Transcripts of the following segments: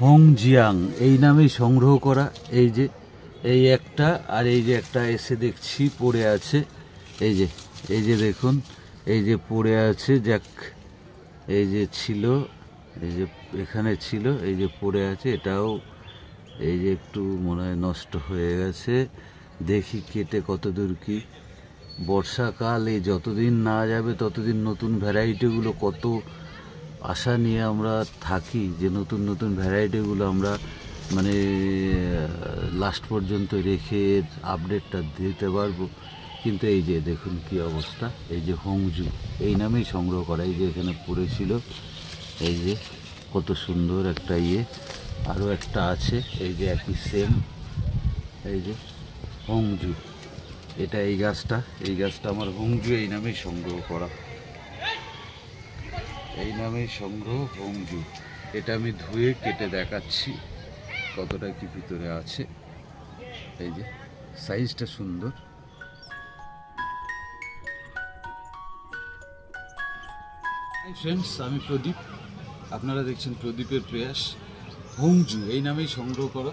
হংজিয়াং এই নামেই সংগ্রহ করা। এই একটা আর এই যে একটা এসে দেখছি পড়ে আছে, এই যে দেখুন, এই যে পড়ে আছে, যাক এই যে ছিল, এই যে এখানে ছিল, এই যে পড়ে আছে, এটাও এই যে একটু মনে হয় নষ্ট হয়ে গেছে। দেখি কেটে কত দূর কি। বর্ষাকাল এই যতদিন না যাবে ততদিন নতুন ভ্যারাইটিগুলো, কত আশা নিয়ে আমরা থাকি যে নতুন নতুন ভ্যারাইটিগুলো আমরা মানে লাস্ট পর্যন্ত রেখে আপডেটটা দিতে পারবো। কিন্তু এই যে দেখুন কি অবস্থা। এই যে হংজু এই নামেই সংগ্রহ করা। এই যে এখানে পড়েছিল, এই যে কত সুন্দর একটা আরও একটা আছে, এই যে একই সেম, এই যে হংজু। এটা এই গাছটা আমার হংজু এই নামেই সংগ্রহ করা, এই নামেই সংগ্রহ হংজু। এটা আমি ধুয়ে কেটে দেখাচ্ছি কতটা কি ভিতরে আছে। এই যে সাইজটা সুন্দর। হাই ফ্রেন্ডস, আমি প্রদীপ, আপনারা দেখছেন প্রদীপের প্রয়াস। হংজু এই নামেই সংগ্রহ করা।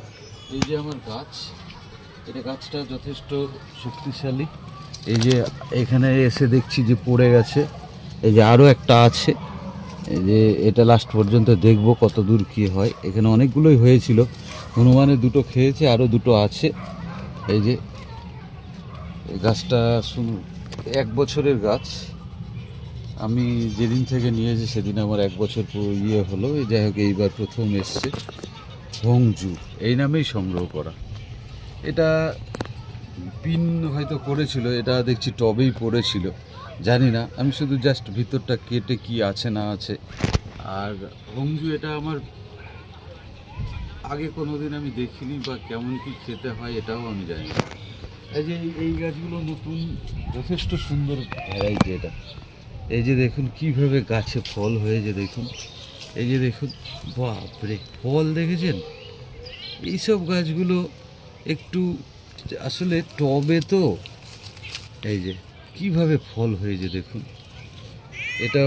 এই যে আমার গাছ, এটা গাছটা যথেষ্ট শক্তিশালী। এই যে এখানে এসে দেখছি যে পড়ে গেছে, এই যে আরও একটা আছে, এই যে এটা লাস্ট পর্যন্ত দেখব কত দূর কী হয়। এখানে অনেকগুলোই হয়েছিল, হনুমানে দুটো খেয়েছে, আরও দুটো আছে। এই যে এই গাছটা শুনুন, 1 বছরের গাছ। আমি যেদিন থেকে নিয়েছি সেদিন আমার 1 বছর হলো। এই যাই হোক, এইবার প্রথম এসছে। হংজু এই নামেই সংগ্রহ করা। এটা পিন হয়তো করেছিল, এটা দেখছি টবেই পড়েছিল, জানি না। আমি শুধু জাস্ট ভিতরটা কেটে কি আছে না আছে। আর হংজু এটা আমার আগে কোনোদিন আমি দেখিনি, বা কেমন কি খেতে হয় এটাও আমি জানি না। এই যে এই গাছগুলো নতুন, যথেষ্ট সুন্দর ভ্যারাইটি এটা। এই যে দেখুন কিভাবে গাছে ফল হয়েছে, দেখুন এই যে দেখুন, বাপরে ফল দেখেছেন। এইসব গাছগুলো একটু আসলে টবে তো, এই যে কিভাবে ফল হয়েছে দেখুন। এটা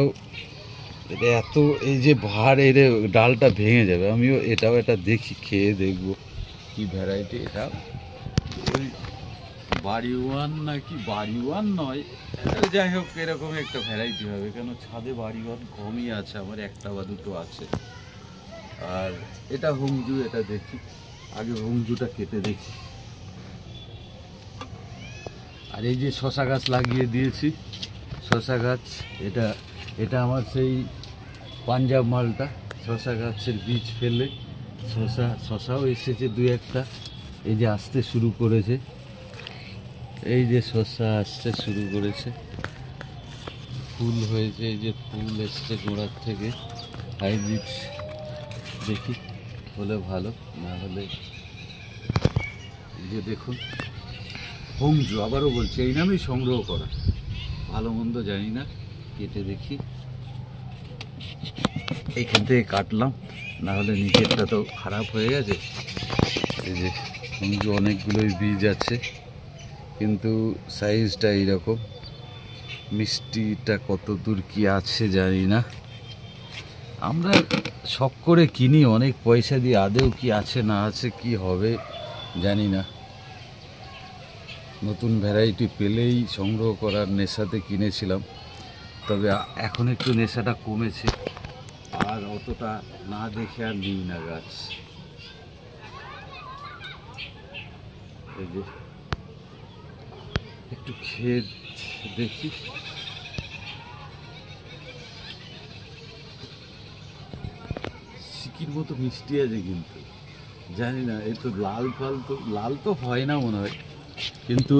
এত, এই যে ভার, এর ডালটা ভেঙে যাবে। আমিও এটাও এটা দেখি, খেয়ে দেখবো কি ভ্যারাইটি। এটা ওই বাড়িওয়ান নাকি, বাড়িওয়ান নয়, যাই হোক এরকম একটা ভ্যারাইটি হবে, কেন ছাদে বাড়িওয়ান কমই আছে, আমার একটা বা দুটো আছে। আর এটা হংজু, এটা দেখি আগে হংজুটা কেটে দেখি। আর এই যে শশা গাছ লাগিয়ে দিয়েছি, শশা গাছ, এটা আমার সেই পাঞ্জাব মালটা। শশা গাছের বীজ ফেলে শশাও এসেছে 2-1টা। এই যে আসতে শুরু করেছে, এই যে শশা আসতে শুরু করেছে, ফুল হয়েছে, এই যে ফুল এসছে গোড়ার থেকে। হাইব্রিড দেখি, হলে ভালো, না হলে এই যে দেখুন হংজু, আবারও বলছি এই নামেই সংগ্রহ করা। ভালো মন্দ জানি না, কেটে দেখি। এইখান থেকে কাটলাম, না হলে নিচেরটা তো খারাপ হয়ে গেছে। এই যে হংজু অনেকগুলোই বীজ আছে, কিন্তু সাইজটা এইরকম। মিষ্টিটা কত দূর কি আছে জানি না। আমরা শখ করে কিনি অনেক পয়সা দিয়ে, আদেও কি আছে না আছে কি হবে জানি না। নতুন ভ্যারাইটি পেলেই সংগ্রহ করার নেশাতে কিনেছিলাম, তবে এখন একটু নেশাটা কমেছে, আর অতটা না দেখে আর নিই না গাছ। এই যে একটু খেয়ে দেখি। সিকির মতো মিষ্টি আছে, কিন্তু জানি না, এই তো লাল ফল, তো লাল তো হয় না মনে হয়, কিন্তু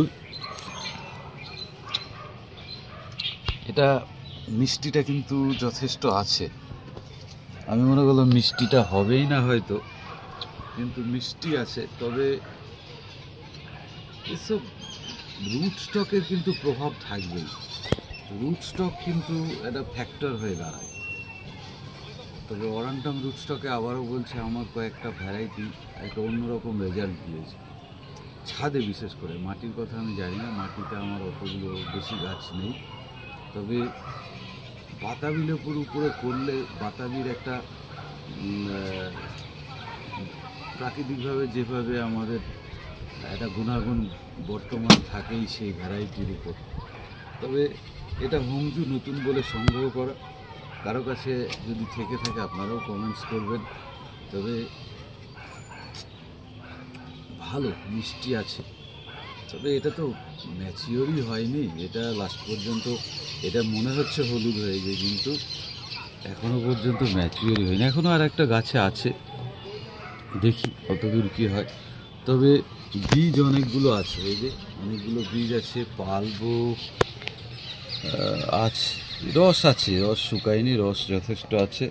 এটা মিষ্টিটা কিন্তু যথেষ্ট আছে। আমি মনে করলাম মিষ্টিটা হবেই না হয়তো, কিন্তু মিষ্টি আছে। তবে এসব রুট স্টকের কিন্তু প্রভাব থাকবেই। রুট স্টক কিন্তু একটা ফ্যাক্টর হয়ে দাঁড়ায়। তবে অরান্টাম রুট স্টকে আবারও বলছে, আমার কয়েকটা ভ্যারাইটি একটা অন্যরকম রেজাল্ট দিয়েছে ছাদে, বিশেষ করে। মাটির কথা আমি জানি না, মাটিতে আমার অতগুলো বেশি গাছ নেই। তবে বাতাবি লেবুর উপরে করলে, বাতাবির একটা প্রাকৃতিকভাবে যেভাবে আমাদের একটা গুণাগুণ বর্তমান থাকেই সেই ভ্যারাইটির উপর। তবে এটা হংজু নতুন বলে সংগ্রহ করা, কারো কাছে যদি থেকে থাকে আপনারাও কমেন্টস করবেন। তবে ভালো মিষ্টি আছে, তবে এটা তো ম্যাচিওরই হয়নি, এটা লাস্ট পর্যন্ত এটা মনে হচ্ছে হলুদ হয়ে যায়, কিন্তু এখনো পর্যন্ত ম্যাচিওরই হয়নি। এখনো আর একটা গাছে আছে, দেখি কতদূর কী হয়। তবে বীজ অনেকগুলো আছে, এই যে অনেকগুলো বীজ আছে, পালবো আছে, রস আছে, রস শুকায়নি, রস যথেষ্ট আছে।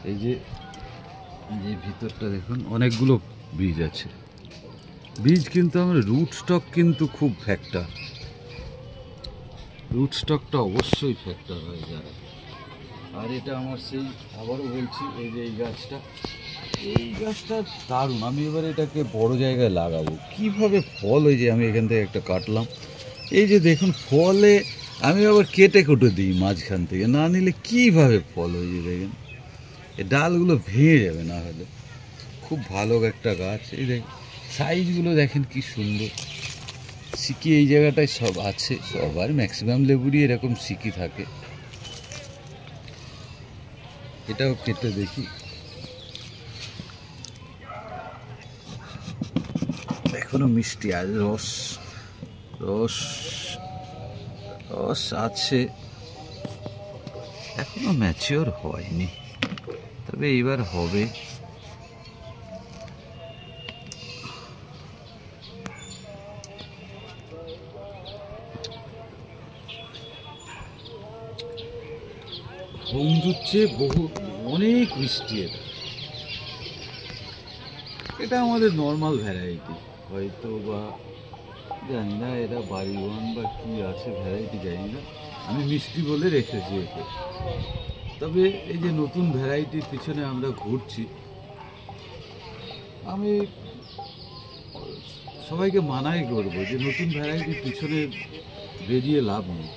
এই যে ভিতরটা দেখুন অনেকগুলো বীজ আছে, বীজ কিন্তু আমার রুট স্টক কিন্তু খুব ফ্যাক্টর, রুট স্টকটা অবশ্যই ফ্যাক্টর হয়ে যায়। আর এটা আমার সেই আবারও বলছি, এই যে এই গাছটা দারুণ। আমি এবার এটাকে বড় জায়গায় লাগাবো। কিভাবে ফল, ওই যে আমি এখান থেকে একটা কাটলাম, এই যে দেখুন ফলে আমি আবার কেটে দিই মাঝখান থেকে, না নিলে কিভাবে ফল, ওই যে দেখেন এই ডালগুলো ভেঙে যাবে না হলে। খুব ভালো একটা গাছ, এই দেখেন সাইজগুলো দেখেন কি সুন্দর। সিকি এই জায়গাটায় সব আছে, সবার ম্যাক্সিমাম লেবুরই এরকম সিকি থাকে। এটাও কেটে দেখি, এখনো মিষ্টি আছে, রস রস রস আছে, এখনো ম্যাচিওর হয়নি, তবে এইবার হবে। হংজুর চেয়ে অনেক মিষ্টি এটা আমাদের নর্মাল ভ্যারাইটি, হয়তো বা জানি না এটা বাড়িওয়ান বা কি আছে ভ্যারাইটি জানি না, আমি মিষ্টি বলে রেখেছি একে। তবে এই যে নতুন ভ্যারাইটির পিছনে আমরা ঘুরছি, আমি সবাইকে মানাই করবো যে নতুন ভ্যারাইটির পিছনে বেরিয়ে লাভ নেই।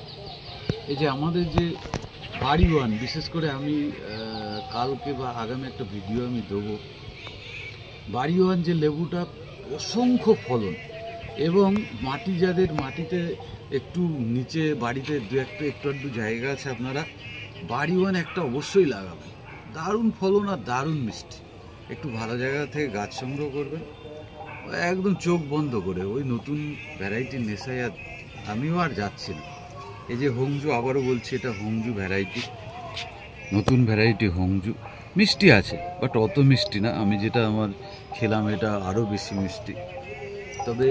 এই যে আমাদের যে বাড়িওয়ান, বিশেষ করে আমি কালকে বা আগামী একটা ভিডিও আমি দেবো, বাড়িওয়ান যে লেবুটা অসংখ্য ফলন, এবং মাটি যাদের মাটিতে একটু নিচে বাড়িতে একটু আধটু জায়গা আছে, আপনারা বাড়িওয়ান একটা অবশ্যই লাগাবেন, দারুণ ফলন আর দারুণ মিষ্টি। একটু ভালো জায়গা থেকে গাছ সংগ্রহ করবেন, একদম চোখ বন্ধ করে। ওই নতুন ভ্যারাইটির নেশায় আর আমিও আর যাচ্ছি না। এই যে হংজু, আবারও বলছি এটা হংজু ভ্যারাইটি, নতুন ভ্যারাইটি হংজু, মিষ্টি আছে বাট অত মিষ্টি না। আমি যেটা আমার খেলাম এটা আরও বেশি মিষ্টি। তবে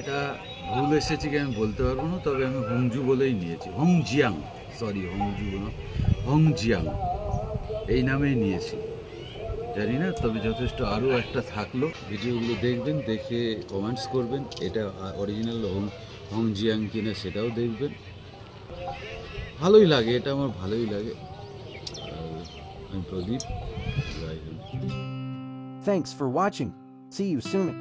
এটা ভুল এসেছে কি আমি বলতে পারবো না, তবে আমি হংজু বলেই নিয়েছি, হংজিয়াং, সরি হংজু না, হংজিয়াং এই নামেই নিয়েছি, জানি না। তবে যথেষ্ট আরও একটা থাকলো, ভিডিওগুলো দেখবেন, দেখে কমেন্টস করবেন এটা অরিজিনাল হংজিয়াং কিনা সেটাও দেখবেন। ভালোই লাগে, এটা আমার ভালোই লাগে। আমি প্রদীপ। Thanks for watching. See you soon.